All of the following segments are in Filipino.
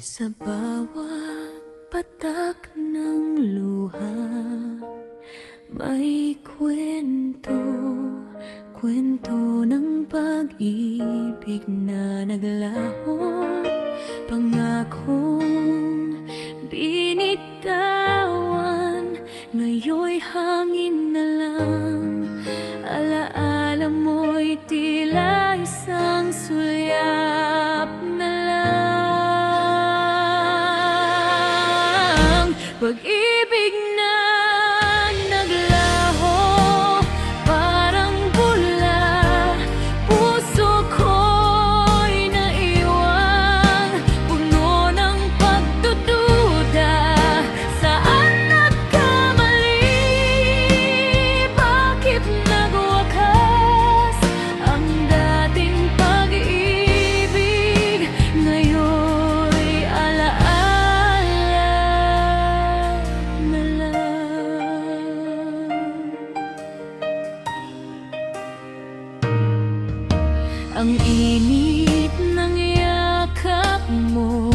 Sa bawat patak ng luha, may kwento, kwento ng pag-ibig na naglaho, pangakong binitawan, ngayon'y hangin na lang. Alaala mo'y tila isang sulyap na lang. Pag-ibig na naglaho, parang bula, puso ko'y naiwan, puno ng pagdududa. Saan nagkamali? Bakit nagwakas ang dating pag-ibig? Ngayon'y alaala na lang. Ang init ng yakap mo,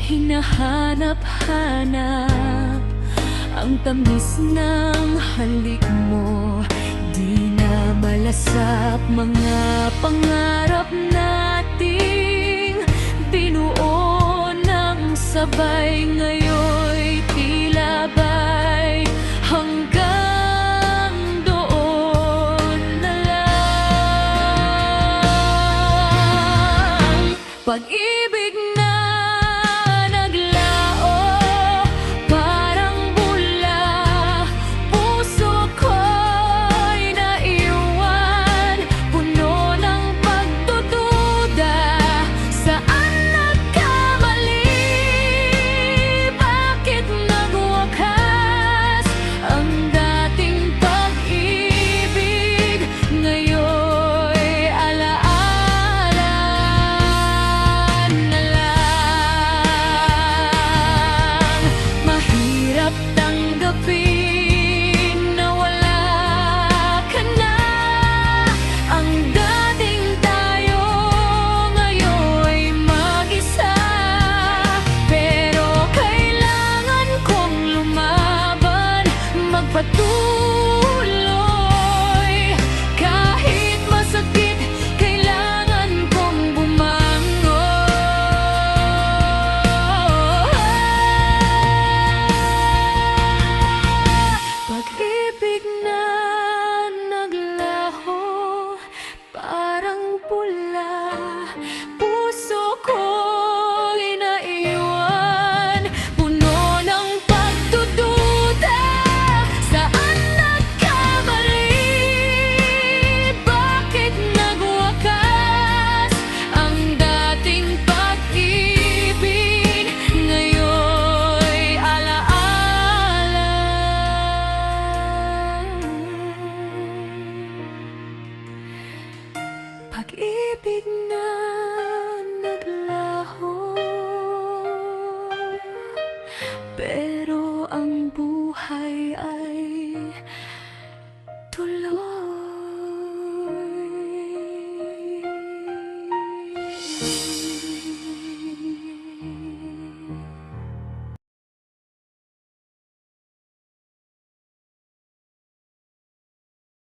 hinahanap-hanap. Ang tamis ng halik mo, di na malasap. Mga pangarap nating binuo ng sabay, ngayon'y tila ba'y hanggang doon na lang. Pag-ibig na naglao, parang bula, puso ko'y naiwan, puno ng pagdududa. Saan nagkamali? Bakit nagwakas ang dating pag-ibig? Ngayon'y alaala na lang. Mahirap tanggapin na wala ka na. Ang dating tayo ngayon'y mag-isa, pero kailangan kong lumaban, magpatuloy. Kahit masakit, kailangan kong bumangon. Pag-ibig na naglaho, parang pula, puso ko'y naiwan, puno ng pagdududa. Saan nagkamali? Bakit nagwakas ang dating pag-ibig? Ngayon'y alaala. Pag-ibig na naglaho, pero